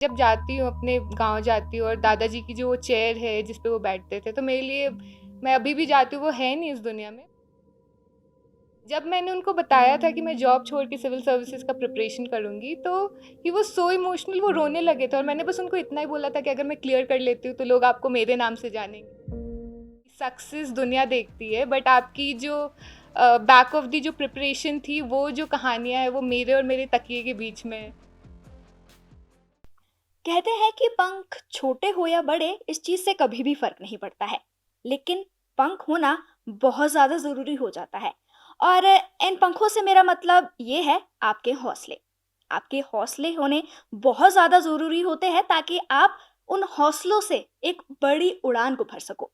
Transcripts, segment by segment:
जब जाती हूँ अपने गाँव जाती हूँ और दादाजी की जो वो चेयर है जिस पे वो बैठते थे, तो मेरे लिए मैं अभी भी जाती हूँ, वो है नहीं इस दुनिया में। जब मैंने उनको बताया था कि मैं जॉब छोड़ के सिविल सर्विसेज़ का प्रिपरेशन करूँगी, तो ही वाज़ सो इमोशनल, वो रोने लगे थे और मैंने बस उनको इतना ही बोला था कि अगर मैं क्लियर कर लेती हूँ, तो लोग आपको मेरे नाम से जानेंगे। सक्सेस दुनिया देखती है, बट आपकी जो बैक ऑफ द जो प्रिपरेशन थी, वो जो कहानियाँ हैं, वो मेरे और मेरे तकिए के बीच में है। कहते हैं कि पंख छोटे हो या बड़े इस चीज से कभी भी फर्क नहीं पड़ता है। लेकिन पंख होना बहुत ज्यादा जरूरी हो जाता है। और इन पंखों से मेरा मतलब ये है आपके हौसले। आपके हौसले होने बहुत ज्यादा जरूरी होते हैं ताकि आप उन हौसलों से एक बड़ी उड़ान को भर सको।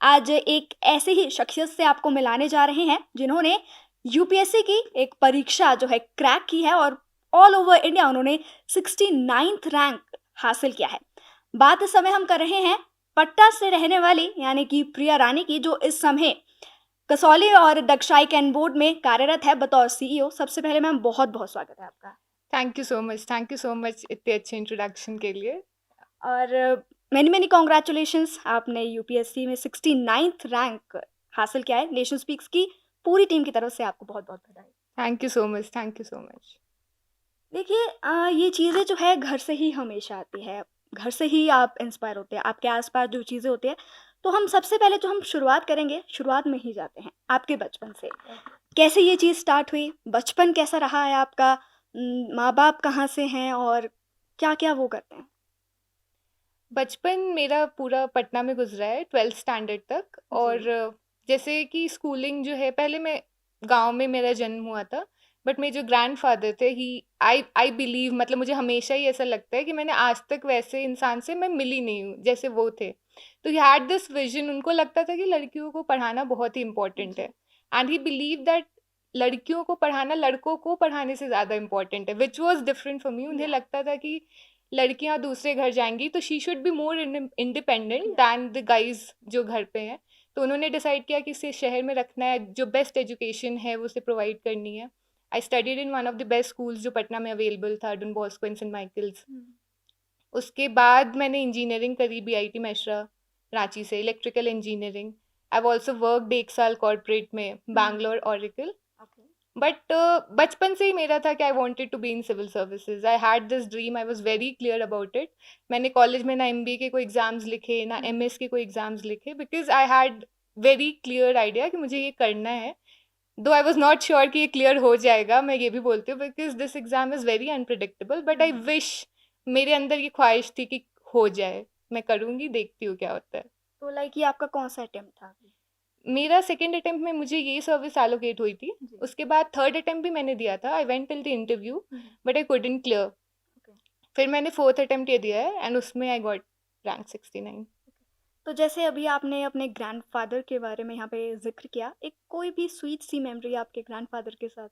आज एक ऐसे ही शख्सियत से आपको मिलाने जा रहे हैं जिन्होंने यूपीएससी की एक परीक्षा जो है क्रैक की है और ऑल ओवर इंडिया उन्होंने 69th रैंक हासिल किया है। बात इस समय हम कर रहे हैं पट्टा से रहने वाली यानी कि प्रिया रानी की, जो इस समय कसौली और दक्षाई कैन बोर्ड में कार्यरत है बतौर सीईओ। सबसे पहले मैम बहुत बहुत स्वागत है आपका। थैंक यू सो मच इतने अच्छे इंट्रोडक्शन के लिए। और मैनी मैनी कॉन्ग्रेचुलेशंस, आपने यूपीएससी में 69th रैंक हासिल किया है। नेशन स्पीक्स की पूरी टीम की तरफ से आपको बहुत बहुत बधाई। Thank you so much. देखिए ये चीज़ें जो है घर से ही हमेशा आती है। घर से ही आप इंस्पायर होते हैं, आपके आसपास जो चीज़ें होती हैं। तो हम सबसे पहले जो हम शुरुआत करेंगे, शुरुआत में ही जाते हैं आपके बचपन से। कैसे ये चीज़ स्टार्ट हुई, बचपन कैसा रहा है आपका, माँ बाप कहाँ से हैं और क्या क्या वो करते हैं? बचपन मेरा पूरा पटना में गुजरा है 12th स्टैंडर्ड तक। और जी। जैसे कि स्कूलिंग जो है, पहले मैं गांव में मेरा जन्म हुआ था, बट मेरे जो ग्रैंडफादर थे, ही आई आई बिलीव, मतलब मुझे हमेशा ही ऐसा लगता है कि मैंने आज तक वैसे इंसान से मैं मिली नहीं हूँ जैसे वो थे। तो ही हैड दिस विजन, उनको लगता था कि लड़कियों को पढ़ाना बहुत ही इंपॉर्टेंट जी। है। एंड ही बिलीव दैट लड़कियों को पढ़ाना लड़कों को पढ़ाने से ज़्यादा इंपॉर्टेंट है, which was different for me. उन्हें या। लगता था कि लड़कियां दूसरे घर जाएंगी तो she should be more independent या। दैन द गाइज जो घर पे हैं। तो उन्होंने डिसाइड किया कि इसे शहर में रखना है, जो बेस्ट एजुकेशन है वो उसे प्रोवाइड करनी है। I studied in one of the best schools जो पटना में अवेलेबल था, Don Bosco and Saint Michael's. उसके बाद मैंने इंजीनियरिंग करी बीआईटी मेशरा, रांची से, electrical engineering. I also worked 1 साल कॉर्पोरेट में, बैंगलोर ओरेकल। ओके। बट बचपन से ही मेरा था कि I wanted to be in civil services. I had this dream, I was very clear about it. मैंने कॉलेज में ना एमबीए के कोई एग्जाम्स लिखे, ना एमएस के कोई एग्जाम्स लिखे, because I had very clear idea कि मुझे ये करना है। दो आई वॉज नॉट श्योर कि ये क्लियर हो जाएगा, मैं ये भी बोलती हूँ, because this exam is very unpredictable, but I wish, मेरे अंदर ये ख्वाहिश थी कि हो जाए। मैं करूँगी, देखती हूँ क्या होता है। तो लाइक ये आपका कौन सा अटेम्प्ट था? मेरा सेकंड अटेम्प्ट में मुझे ये सर्विस एलोकेट हुई थी। जी। उसके बाद थर्ड अटेम्प्ट भी मैंने दिया था, I went till the interview, but I couldn't clear. Okay. फिर मैंने फोर्थ अटेम्प्ट ये दिया है एंड उसमें आई गॉट रैंक 69। तो जैसे अभी आपने अपने ग्रैंडफ़ादर के बारे में यहाँ पे ज़िक्र किया, एक कोई भी स्वीट सी मेमोरी आपके ग्रैंडफ़ादर के साथ?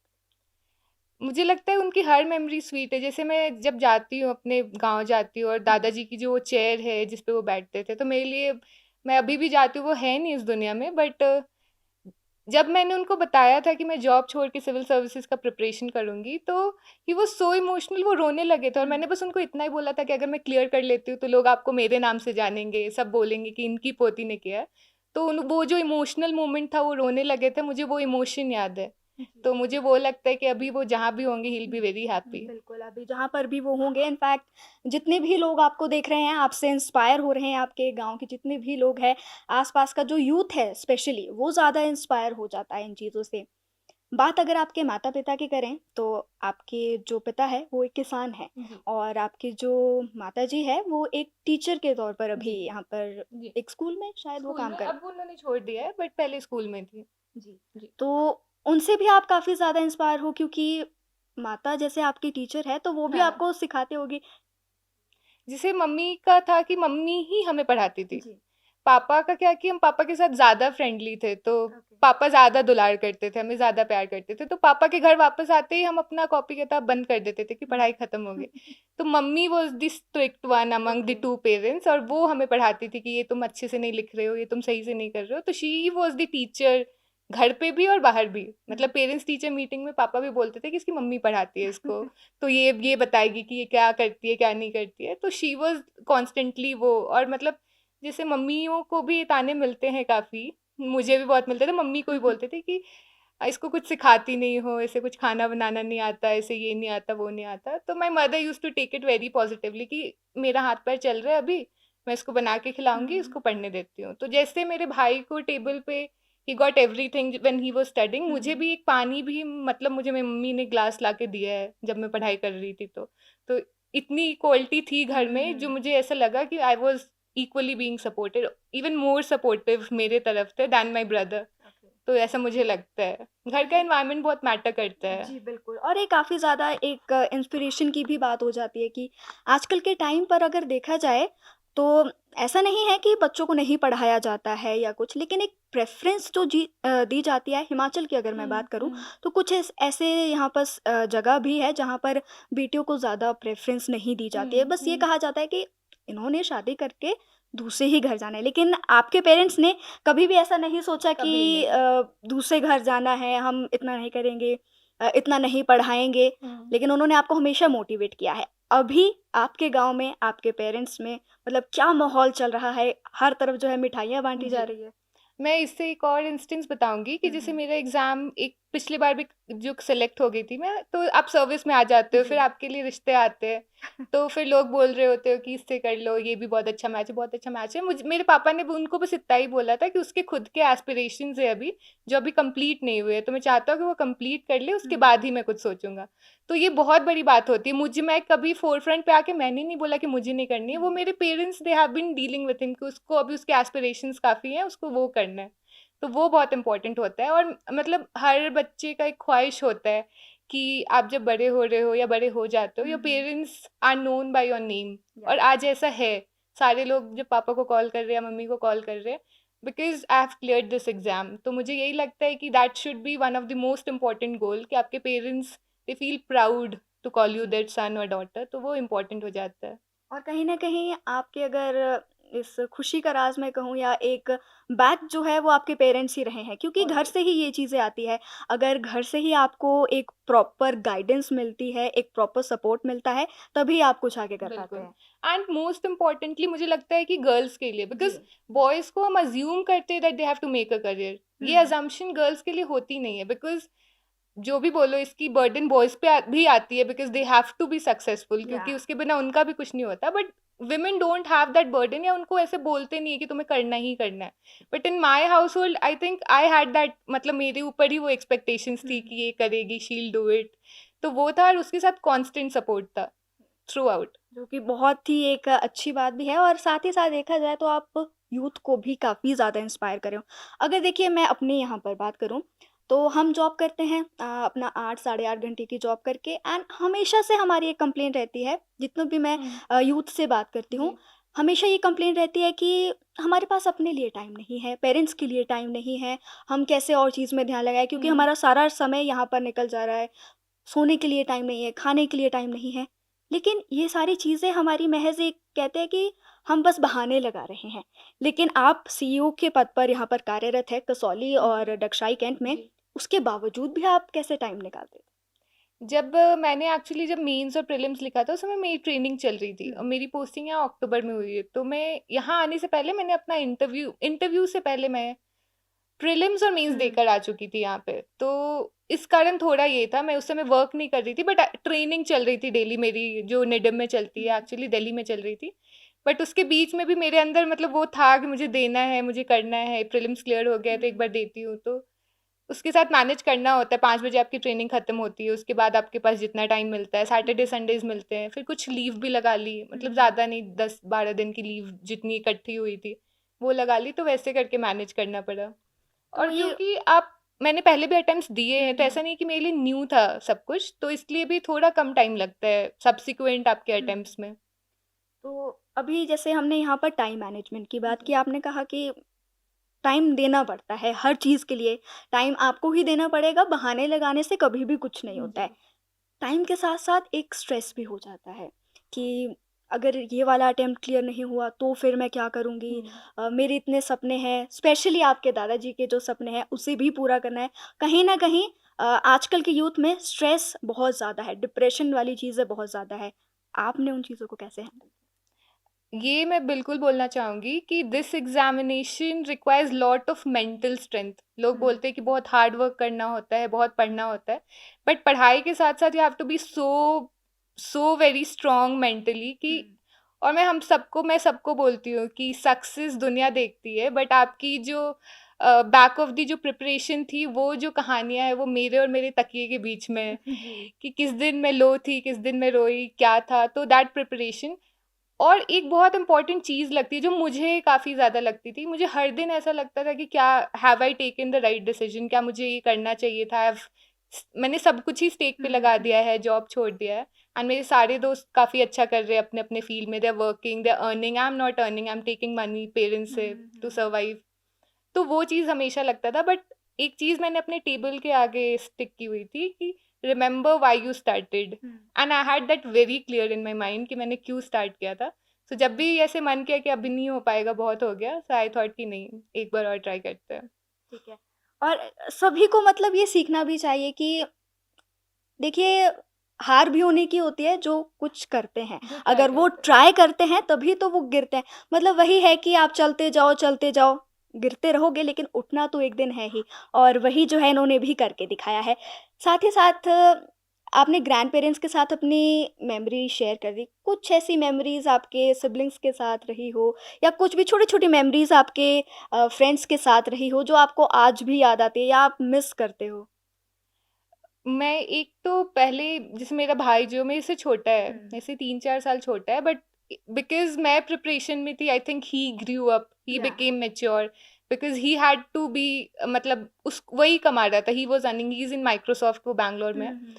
मुझे लगता है उनकी हर मेमोरी स्वीट है। जैसे मैं जब जाती हूँ अपने गाँव जाती हूँ और दादाजी की जो वो चेयर है जिस पे वो बैठते थे, तो मेरे लिए, मैं अभी भी जाती हूँ, वो है नहीं इस दुनिया में, बट जब मैंने उनको बताया था कि मैं जॉब छोड़ के सिविल सर्विसेज का प्रिपरेशन करूँगी, तो ही वाज़ सो इमोशनल, वो रोने लगे थे और मैंने बस उनको इतना ही बोला था कि अगर मैं क्लियर कर लेती हूँ, तो लोग आपको मेरे नाम से जानेंगे, सब बोलेंगे कि इनकी पोती ने किया है। तो उन वो जो इमोशनल मोमेंट था, वो रोने लगे थे, मुझे वो इमोशन याद है। तो मुझे वो लगता है कि अभी वो जहाँ भी होंगे, he will be very happy. बिल्कुल, अभी जहाँ पर भी वो होंगे, इनफैक्ट जितने भी लोग आपको देख रहे हैं, आपसे इंस्पायर हो रहे हैं, आपके गाँव के जितने भी लोग हैं, आस-पास का जो यूथ है स्पेशली, वो ज़्यादा इंस्पायर हो जाता है इन चीज़ों से। बात अगर आपके माता-पिता की करें, तो आपके जो पिता है, वो एक किसान हैं जी। और आपकी जो माताजी है, वो एक टीचर के तौर पर अभी जी। यहाँ पर जी। एक स्कूल में शायद वो स्कूल काम में, कर। अब उन्होंने छोड़ दिया है, बट पहले स्कूल में थी। जी। जी। तो उनसे भी आप काफ़ी ज़्यादा इंस्पायर हो क्योंकि माता जैसे आपकी टीचर है, तो वो भी हाँ। आपको सिखाती होगी। जैसे मम्मी का था कि मम्मी ही हमें पढ़ाती थी। जी। पापा का क्या कि हम पापा के साथ ज़्यादा फ्रेंडली थे, तो ओके। पापा ज़्यादा दुलार करते थे, हमें ज़्यादा प्यार करते थे। तो पापा के घर वापस आते ही हम अपना कॉपी किताब बंद कर देते थे कि पढ़ाई खत्म हो गई। तो mummy was the strict one among the okay. 2 parents, और वो हमें पढ़ाती थी कि ये तुम अच्छे से नहीं लिख रहे हो, ये तुम सही से नहीं कर रहे हो। तो शी वाज़ द टीचर घर पे भी और बाहर भी। मतलब हुँ। पेरेंट्स टीचर मीटिंग में पापा भी बोलते थे कि इसकी मम्मी पढ़ाती है इसको, तो ये बताएगी कि ये क्या करती है, क्या नहीं करती है। तो शी वाज़ कॉन्स्टेंटली वो, और मतलब जैसे मम्मियों को भी ताने मिलते हैं काफ़ी, मुझे भी बहुत मिलते थे, मम्मी को भी बोलते थे कि इसको कुछ सिखाती नहीं हो, इसे कुछ खाना बनाना नहीं आता, इसे ये नहीं आता, वो नहीं आता। तो my mother used to take it very positively कि मेरा हाथ पैर चल रहा है अभी, मैं इसको बना के खिलाऊँगी, हुँ, इसको पढ़ने देती हूँ। तो जैसे मेरे भाई को टेबल पे he got everything when he was studying, मुझे हुँ, भी एक पानी भी मतलब मुझे मेरी मम्मी ने ग्लास ला के दिया है, जब मैं पढ़ाई कर रही थी तो। तो इतनी इक्वालिटी थी घर हुँ, में, जो हुँ। मुझे ऐसा लगा कि I was equally being supported, even more supportive मेरे तरफ से दैन माय ब्रदर। ओके। तो ऐसा मुझे लगता है। घर का ये एनवायरनमेंट बहुत मैटर करता है। जी, बिल्कुल। और ये काफ़ी ज़्यादा एक इंस्पिरेशन की भी बात हो जाती है कि आजकल के टाइम पर अगर देखा जाए, तो ऐसा नहीं है कि बच्चों को नहीं पढ़ाया जाता है या कुछ, लेकिन एक प्रेफ़रेंस जो दी जाती है, हिमाचल की अगर मैं हुँ, बात करूँ, हुँ। तो कुछ ऐसे यहाँ पास जगह भी है जहाँ पर बेटियों को ज़्यादा प्रेफ़रेंस नहीं दी जाती है। हुँ, बस ये हुँ। कहा जाता है कि इन्होंने शादी करके दूसरे ही घर जाना है। लेकिन आपके पेरेंट्स ने कभी भी ऐसा नहीं सोचा कभी कि नहीं। दूसरे घर जाना है, हम इतना नहीं करेंगे, इतना नहीं पढ़ाएँगे, हुँ। लेकिन उन्होंने आपको हमेशा मोटिवेट किया है। अभी आपके गाँव में, आपके पेरेंट्स में मतलब क्या माहौल चल रहा है? हर तरफ जो है मिठाइयाँ बाँटी जा जी। रही है। मैं इससे एक और इंस्टेंस बताऊँगी कि हुँ, जैसे हुँ। मेरा एग्ज़ाम एक पिछली बार भी जो सेलेक्ट हो गई थी मैं, तो आप सर्विस में आ जाते हो, जी। फिर आपके लिए रिश्ते आते हैं। तो फिर लोग बोल रहे होते हो कि इससे कर लो, ये भी बहुत अच्छा मैच है, बहुत अच्छा मैच है। मेरे पापा ने भी उनको बस इतना ही बोला था कि उसके खुद के एस्पिरेशंस है अभी, जो अभी कंप्लीट नहीं हुए हैं। तो मैं चाहता हूँ कि वो कंप्लीट कर ले, उसके हुँ, बाद ही मैं कुछ सोचूँगा। तो ये बहुत बड़ी बात होती है। मैं कभी फ़ोरफ्रंट पे आके मैंने नहीं बोला कि मुझे नहीं करनी है। वो हुँ। मेरे parents they have been dealing with him कि उसको अभी उसके एस्पिरेशंस काफ़ी हैं, उसको वो करना है। तो वो बहुत इम्पोर्टेंट होता है, और मतलब हर बच्चे का एक ख्वाहिश होता है कि आप जब बड़े हो रहे हो या बड़े हो जाते हो, हुँ, योर हुँ। Parents are known by your name. या और आज ऐसा है, सारे लोग जब पापा को कॉल कर रहे हैं या मम्मी को कॉल कर रहे हैं, because I have cleared this exam. तो मुझे यही लगता है कि that should be one of the most important goal, कि आपके parents they feel proud to call you जी। दैट सन और डॉटर, तो वो इम्पोर्टेंट हो जाता है। और कहीं न कहीं आपके अगर इस खुशी का राज़ मैं कहूँ या एक बैक जो है वो आपके पेरेंट्स ही रहे हैं क्योंकि घर ऑलवेज़। से ही ये चीज़ें आती है। अगर घर से ही आपको एक प्रॉपर गाइडेंस मिलती है, एक प्रॉपर सपोर्ट मिलता है, तभी आप कुछ आगे कर पाते बिल्कुल। हैं। एंड मोस्ट इम्पोर्टेंटली मुझे लगता है कि गर्ल्स के लिए, जी। बिकॉज़ बॉयज़ को हम अज़्यूम करते हैं that they have to make a career. ये हुँ। अज़म्पशन गर्ल्स के लिए होती नहीं है, बिकॉज़ जो भी बोलो, इसकी बर्डन बॉयज़ पे भी आती है, because they have to be successful, या क्योंकि उसके बिना उनका भी कुछ नहीं होता। But women don't have that burden, या उनको ऐसे बोलते नहीं है कि तुम्हें करना ही करना है। But in my household I think I had that, मतलब मेरे ऊपर ही वो एक्सपेक्टेशंस हुँ। थी कि ये करेगी, शी विल डू इट। तो वो था, और उसके साथ कांस्टेंट सपोर्ट था थ्रू आउट। जो कि बहुत ही एक अच्छी बात भी है और साथ ही साथ देखा जाए तो आप यूथ को भी काफ़ी ज़्यादा इंस्पायर कर रहे हो। अगर देखिए मैं अपने यहाँ पर बात करूँ, तो हम जॉब करते हैं अपना 8 साढ़े 8 घंटे की जॉब करके एंड हमेशा से हमारी एक कंप्लेंट रहती है, जितने भी मैं हुँ। यूथ से बात करती हूँ, जी। हमेशा ये कंप्लेंट रहती है कि हमारे पास अपने लिए टाइम नहीं है, पेरेंट्स के लिए टाइम नहीं है, हम कैसे और चीज़ में ध्यान लगाएँ क्योंकि हुँ। हमारा सारा समय यहाँ पर निकल जा रहा है। सोने के लिए टाइम नहीं है, खाने के लिए टाइम नहीं है। लेकिन ये सारी चीज़ें हमारी महज़ एक कहते हैं कि हम बस बहाने लगा रहे हैं। लेकिन आप सीईओ के पद पर यहाँ पर कार्यरत हैं कसौली जी, और डगशाई कैंट में, जी। उसके बावजूद भी आप कैसे टाइम निकालते? जब मैंने एक्चुअली जब मेंस और प्रीलिम्स लिखा था, उस समय मेरी ट्रेनिंग चल रही थी, हुँ, और मेरी पोस्टिंग यहाँ अक्टूबर में हुई है। तो मैं यहाँ आने से पहले मैंने अपना इंटरव्यू से पहले मैं प्रीलिम्स और मेंस हुँ, देकर आ चुकी थी यहाँ पे। तो इस कारण थोड़ा ये था, मैं उस समय वर्क नहीं कर रही थी, बट ट्रेनिंग चल रही थी डेली मेरी, जो निडम में चलती है, हुँ, एक्चुअली दिल्ली में चल रही थी। बट उसके बीच में भी मेरे अंदर मतलब वो था कि मुझे देना है, मुझे करना है, प्रीलिम्स क्लियर हो गया है तो एक हुँ, बार देती हूँ। तो उसके साथ मैनेज करना होता है, 5 बजे आपकी ट्रेनिंग खत्म होती है, उसके बाद आपके पास जितना टाइम मिलता है, सैटरडे हुँ, संडेज़ मिलते हैं, फिर कुछ लीव भी लगा ली, मतलब हुँ, ज़्यादा नहीं, 10-12 दिन की लीव जितनी इकट्ठी हुई थी, वो लगा ली, तो वैसे करके मैनेज करना पड़ा। तो और ये क्योंकि आप मैंने पहले भी अटेम्प्ट्स दिए हुँ, हैं, तो हुँ, ऐसा नहीं है कि मेरे लिए न्यू था सब कुछ, तो इसलिए भी थोड़ा कम टाइम लगता है सब्सीक्वेंट आपके हुँ। अटेम्प्ट्स में। तो अभी जैसे हमने यहाँ पर टाइम मैनेजमेंट की बात की, जी। आपने कहा कि टाइम देना पड़ता है हर चीज़ के लिए, टाइम आपको ही देना पड़ेगा, बहाने लगाने से कभी भी कुछ नहीं होता जी। है। टाइम के साथ-साथ एक स्ट्रेस भी हो जाता है कि अगर ये वाला अटेम्प्ट क्लियर नहीं हुआ तो फिर मैं क्या करूँगी? मेरे इतने सपने हैं, स्पेशली आपके दादाजी के जो सपने हैं उसे भी पूरा करना है। कहीं न कहीं आजकल के यूथ में स्ट्रेस बहुत ज़्यादा है, डिप्रेशन वाली चीज़ें बहुत ज़्यादा है। आपने उन चीज़ों को कैसे हैंडल ये मैं बिल्कुल बोलना चाहूँगी कि this examination requires lot of mental strength. लोग हुँ, बोलते हैं कि बहुत हार्ड वर्क करना होता है, बहुत पढ़ना होता है, बट पढ़ाई के साथ साथ you have to be so so very strong mentally कि हुँ, और मैं सबको बोलती हूँ कि सक्सेस दुनिया देखती है, बट आपकी जो बैक ऑफ दी जो प्रिपरेशन थी, वो जो कहानियाँ हैं वो मेरे और मेरे तकिए के बीच में है जी। कि किस दिन मैं लो थी, किस दिन मैं रोई, क्या था, तो दैट प्रिपरेशन। और एक बहुत इम्पोर्टेंट चीज़ लगती है जो मुझे काफ़ी ज़्यादा लगती थी, मुझे हर दिन ऐसा लगता था कि क्या have I taken the right decision, क्या मुझे ये करना चाहिए था, मैंने सब कुछ ही स्टेक पे लगा हुँ, दिया है, जॉब छोड़ दिया है। एंड मेरे सारे दोस्त काफ़ी अच्छा कर रहे हैं अपने अपने फील्ड में, they are working, they are earning, I am not earning, I am taking money parents हुँ, से टू हुँ, सर्वाइव। तो वो चीज़ हमेशा लगता था, बट एक चीज़ मैंने अपने टेबल के आगे स्टिक की हुई थी कि remember why you started, hmm. And I had that very clear in my mind कि मैंने क्यों स्टार्ट किया था। सो जब भी ऐसे मन किया कि अभी नहीं हो पाएगा, बहुत हो गया, सो आई थॉट कि नहीं, एक बार और ट्राई करते हैं। ठीक है। और सभी को मतलब ये सीखना भी चाहिए कि देखिए, हार भी उन्हीं की होती है जो कुछ करते हैं। जो ट्राई अगर वो करते हैं। ट्राई करते हैं तभी तो वो गिरते हैं। मतलब वही है कि आप चलते जाओ, गिरते रहोगे लेकिन उठना तो एक दिन है ही, और वही जो है इन्होंने भी करके दिखाया है। साथ ही साथ आपने ग्रैंड-पेरेंट्स के साथ अपनी मेमोरी शेयर कर दी। कुछ ऐसी मेमोरीज़ आपके सिबलिंग्स के साथ रही हो, या कुछ भी छोटी-छोटी मेमोरीज़ आपके फ्रेंड्स के साथ रही हो जो आपको आज भी याद आती है या आप मिस करते हो? मैं एक तो पहले, जैसे मेरा भाई जो मेरे से छोटा है, हुँ। मेरे से 3-4 साल छोटा है, बट बिकॉज़ मैं प्रिपरेशन में थी, I think he Guru up, he या became mature, because he had to be, मतलब उस वही कमा रहा था, he was earning, he is in Microsoft, वो बैंगलोर में हुँ, है। हुँ।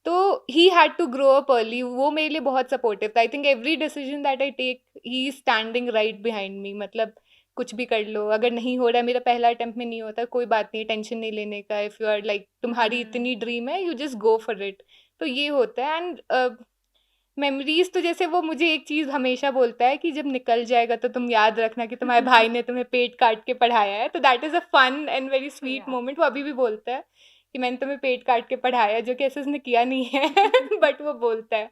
तो he had to grow up early, वो मेरे लिए बहुत सपोर्टिव था। I think every decision that I take, he is standing right behind me, मतलब कुछ भी कर लो, अगर नहीं हो रहा है, मेरा पहला अटेम्प्ट में नहीं होता, कोई बात नहीं, टेंशन नहीं लेने का, इफ यू आर लाइक तुम्हारी हुँ। इतनी ड्रीम है, you just go for it. तो ये होता है। एंड मेमोरीज तो जैसे वो मुझे एक चीज़ हमेशा बोलता है कि जब निकल जाएगा तो तुम याद रखना कि तुम्हारे भाई ने तुम्हें पेट काट के पढ़ाया है, तो that is a fun and very sweet या मोमेंट। वो अभी भी बोलता है कि मैंने तुम्हें पेट काट के पढ़ाया, जो कि ऐसे उसने किया नहीं है बट वो बोलता है।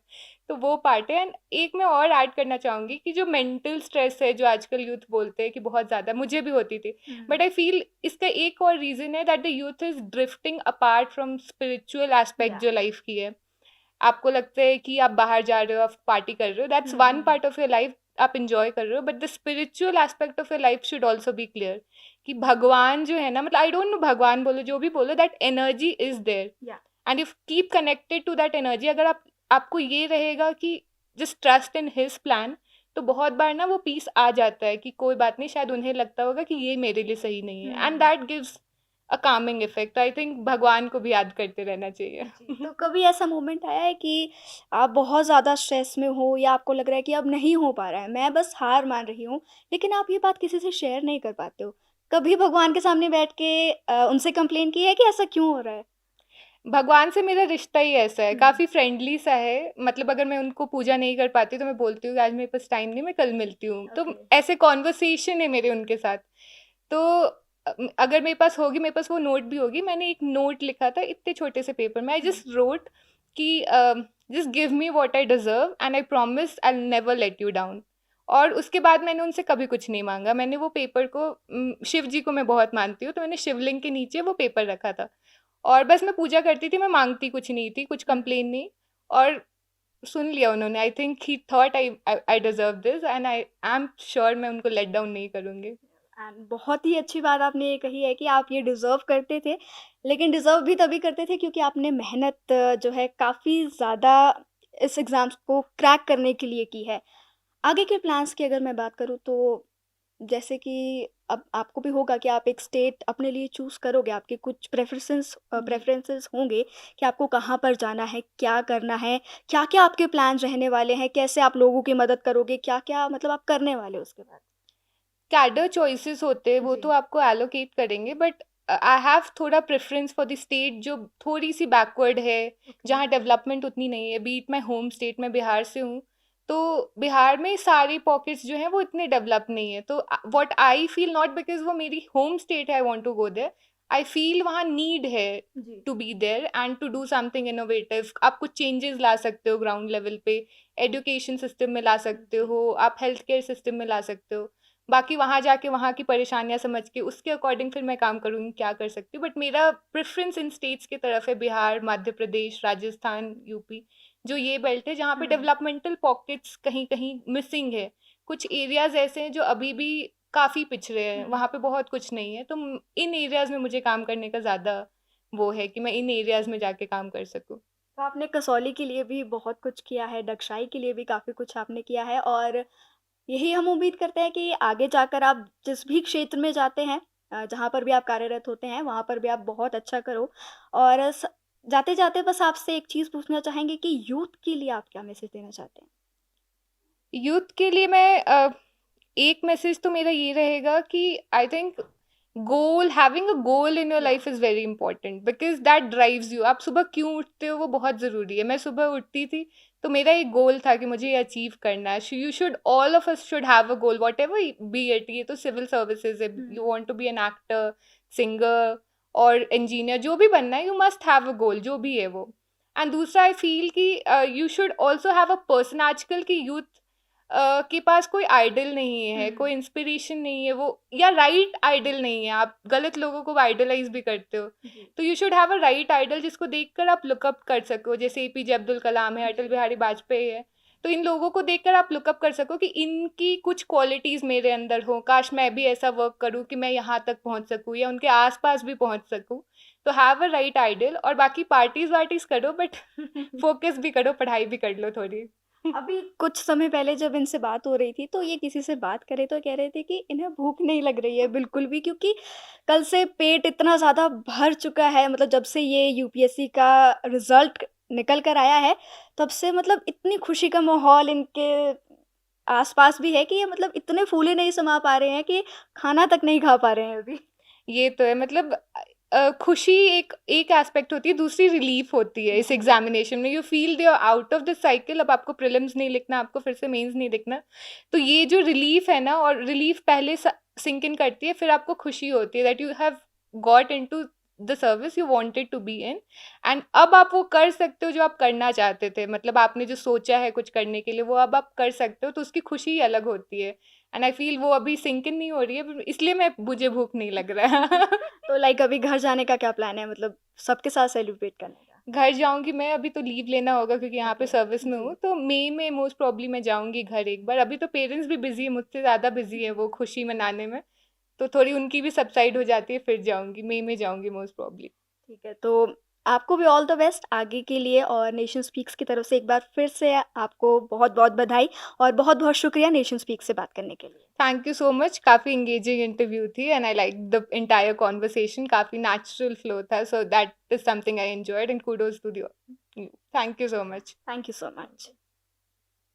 तो वो पार्ट है। एंड एक मैं और ऐड करना चाहूँगी कि जो मेंटल स्ट्रेस है, जो आजकल यूथ बोलते हैं कि बहुत ज़्यादा, मुझे भी होती थी, हुँ। बट आई फील इसका एक और रीज़न है that the youth is drifting apart from spiritual aspect या जो लाइफ की है। आपको लगता है कि आप बाहर जा रहे हो, आप पार्टी कर रहे हो, that's hmm, one hmm. Part of your life, आप एन्जॉय कर रहे हो, but the spiritual aspect of your life should also be clear कि भगवान जो है ना, मतलब आई डोंट नो, भगवान बोलो, जो भी बोलो, दैट एनर्जी इज़ देयर या and you keep connected to that energy. अगर आपको ये रहेगा कि just trust in his plan, तो बहुत बार ना वो पीस आ जाता है कि कोई बात नहीं, शायद उन्हें लगता होगा कि ये मेरे लिए सही नहीं है, and hmm. That gives a Kameng effect. I think भगवान को भी याद करते रहना चाहिए। जी, तो कभी ऐसा मोमेंट आया है कि आप बहुत ज़्यादा स्ट्रेस में हो या आपको लग रहा है कि अब नहीं हो पा रहा है, मैं बस हार मान रही हूँ, लेकिन आप ये बात किसी से शेयर नहीं कर पाते हो। कभी भगवान के सामने बैठ के उनसे कंप्लेन की है कि ऐसा क्यों हो रहा है? भगवान से मेरा रिश्ता ही ऐसा है, हुँ। काफ़ी फ्रेंडली सा है। मतलब अगर मैं उनको पूजा नहीं कर पाती तो मैं बोलती हूँ कि आज मेरे पास टाइम नहीं, मैं कल मिलती हूँ। तो ओके। ऐसे कॉन्वर्सेशन है मेरे उनके साथ। तो अगर मेरे पास होगी, मेरे पास वो नोट भी होगी। मैंने एक नोट लिखा था इतने छोटे से पेपर में, आई हुँ। जस्ट रोट कि just give me what I deserve and I promise I will never let you down. और उसके बाद मैंने उनसे कभी कुछ नहीं माँगा। मैंने वो पेपर को शिव जी को मैं बहुत मानती हूँ, तो मैंने शिवलिंग के नीचे वो पेपर रखा था। और बस मैं पूजा करती थी, मैं माँगती कुछ नहीं थी, कुछ हुँ। कंप्लेन नहीं। और सुन लिया उन्होंने। I think he thought I deserve this and I am sure मैं उनको लेट डाउन नहीं करूँगी। एंड बहुत ही अच्छी बात आपने ये कही है कि आप ये डिज़र्व करते थे, लेकिन डिज़र्व भी तभी करते थे क्योंकि आपने मेहनत जो है काफ़ी ज़्यादा इस एग्ज़ाम्स को क्रैक करने के लिए की है। आगे के प्लान्स की अगर मैं बात करूँ तो जैसे कि अब आपको भी होगा कि आप एक स्टेट अपने लिए चूज़ करोगे, आपके कुछ जी। प्रेफ़रेंसेस होंगे कि आपको कहाँ पर जाना है, क्या करना है, क्या-क्या आपके प्लान रहने वाले हैं, कैसे आप लोगों की मदद करोगे, क्या-क्या मतलब आप करने वाले हो उसके बाद? कैडर चॉइसेस होते हैं, वो जी। तो आपको एलोकेट करेंगे, बट आई हैव थोड़ा प्रेफ़रेंस फॉर द स्टेट जो थोड़ी-सी बैकवर्ड है, ओके। जहाँ डेवलपमेंट उतनी नहीं है। B it my home state, मैं बिहार से हूँ, तो बिहार में सारी पॉकेट्स जो हैं वो इतने डेवलप नहीं है, तो what I feel, not because वो मेरी होम स्टेट है I want to go there, I feel वहाँ नीड है जी। To be there and to do something innovative. आप कुछ चेंजेस ला सकते हो ग्राउंड लेवल पे, एजुकेशन सिस्टम में ला सकते जी। हो, आप हेल्थ केयर सिस्टम में ला सकते हो। बाकी वहाँ जाके वहाँ की परेशानियाँ समझ के उसके अकॉर्डिंग फिर मैं काम करूँगी क्या कर सकती हूँ, बट मेरा प्रेफरेंस इन स्टेट्स की तरफ है, बिहार, मध्य प्रदेश, राजस्थान, यूपी, जो ये बेल्ट है जहाँ पे हुँ। डेवलपमेंटल पॉकेट्स कहीं कहीं मिसिंग है। कुछ एरियाज ऐसे हैं जो अभी भी काफ़ी पिछड़े हैं, हुँ। वहाँ पे बहुत कुछ नहीं है, तो इन एरियाज में मुझे काम करने का ज़्यादा वो है कि मैं इन एरियाज में जाके काम कर सकूँ। तो आपने कसौली के लिए भी बहुत कुछ किया है, डगशाई के लिए भी काफ़ी कुछ आपने किया है और यही हम उम्मीद करते हैं कि आगे जाकर आप जिस भी क्षेत्र में जाते हैं जहाँ पर भी आप कार्यरत होते हैं, वहाँ पर भी आप बहुत अच्छा करो और स जाते-जाते बस आपसे एक चीज़ पूछना चाहेंगे कि यूथ के लिए आप क्या मैसेज देना चाहते हैं? यूथ के लिए मैं एक मैसेज तो मेरा ये रहेगा कि I think goal, having a goal in your या life is very important because that drives you. आप सुबह क्यों उठते हो वो बहुत ज़रूरी है। मैं सुबह उठती थी तो मेरा एक गोल था कि मुझे ये अचीव करना है। You should, all of us should have a goal whatever be it. ये तो सिविल सर्विसेज है, यू हुँ। Want to be an actor, singer और इंजीनियर, जो भी बनना है you must have a goal, जो भी है वो। एंड दूसरा आई फील कि you should also have a person. आजकल की यूथ के पास कोई आइडल नहीं है, हुँ। कोई इंस्पिरेशन नहीं है, वो या राइट आइडल नहीं है, आप गलत लोगों को आइडलाइज भी करते हो। जी। तो you should have a right idol जिसको देखकर आप लुकअप कर सको, जैसे एपीजे अब्दुल कलाम है, अटल जी। बिहारी वाजपेयी है। तो इन लोगों को देखकर आप लुकअप कर सको कि इनकी कुछ क्वालिटीज मेरे अंदर हो, काश मैं भी ऐसा वर्क करूँ कि मैं यहाँ तक पहुँच सकूँ या उनके आसपास भी पहुँच सकूँ। तो हैव अ राइट आइडल, और बाकी पार्टीज वार्टीज करो बट फोकस भी करो, पढ़ाई भी कर लो थोड़ी। अभी कुछ समय पहले जब इनसे बात हो रही थी, तो ये किसी से बात कर रहे तो कह रहे थे कि इन्हें भूख नहीं लग रही है बिल्कुल भी क्योंकि कल से पेट इतना ज़्यादा भर चुका है मतलब जब से ये यूपीएससी का रिज़ल्ट निकल कर आया है, तब से मतलब इतनी खुशी का माहौल इनके आस-पास भी है कि ये मतलब इतने फूले नहीं समा पा रहे हैं कि खाना तक नहीं खा पा रहे हैं अभी। ये तो है, मतलब खुशी एक एक एस्पेक्ट होती है, दूसरी रिलीफ होती है इस जी। एग्जामिनेशन में। You feel they are out of the cycle, अब आपको प्रीलिम्स नहीं लिखना, आपको फिर से मेंस नहीं लिखना। तो ये जो रिलीफ है ना, और रिलीफ पहले सिंक इन करती है, फिर आपको खुशी होती है that you have got into the service you wanted to be in, and अब आप वो कर सकते हो जो आप करना चाहते थे। मतलब आपने जो सोचा है कुछ करने के लिए, वो अब आप कर सकते हो, तो उसकी खुशी ही अलग होती है। एंड आई फील वो अभी सिंक इन नहीं हो रही है, इसलिए मैं मुझे भूख नहीं लग रहा है। तो लाइक अभी घर जाने का क्या प्लान है मतलब सबके साथ सेलिब्रेट करने का? घर जाऊँगी मैं, अभी तो लीव लेना होगा क्योंकि यहाँ पे ओके। सर्विस में जी। हूँ, तो मई में मोस्ट प्रॉब्ली मैं जाऊँगी घर एक बार। अभी तो पेरेंट्स भी बिज़ी है, मुझसे ज़्यादा बिज़ी है वो खुशी मनाने में, तो थोड़ी उनकी भी सबसाइड हो जाती है, फिर जाऊँगी, मई में जाऊँगी मोस्ट प्रॉब्ली। ठीक है, तो आपको भी ऑल द बेस्ट आगे के लिए और नेशन स्पीक्स की तरफ से एक बार फिर से आपको बहुत-बहुत बधाई और बहुत-बहुत शुक्रिया नेशन स्पीक से बात करने के लिए। थैंक यू सो मच, काफ़ी एंगेजिंग इंटरव्यू थी and I like the entire conversation, काफ़ी नेचुरल फ्लो था, so that is something I enjoyed and kudos to you. Thank you so much. Thank you so much.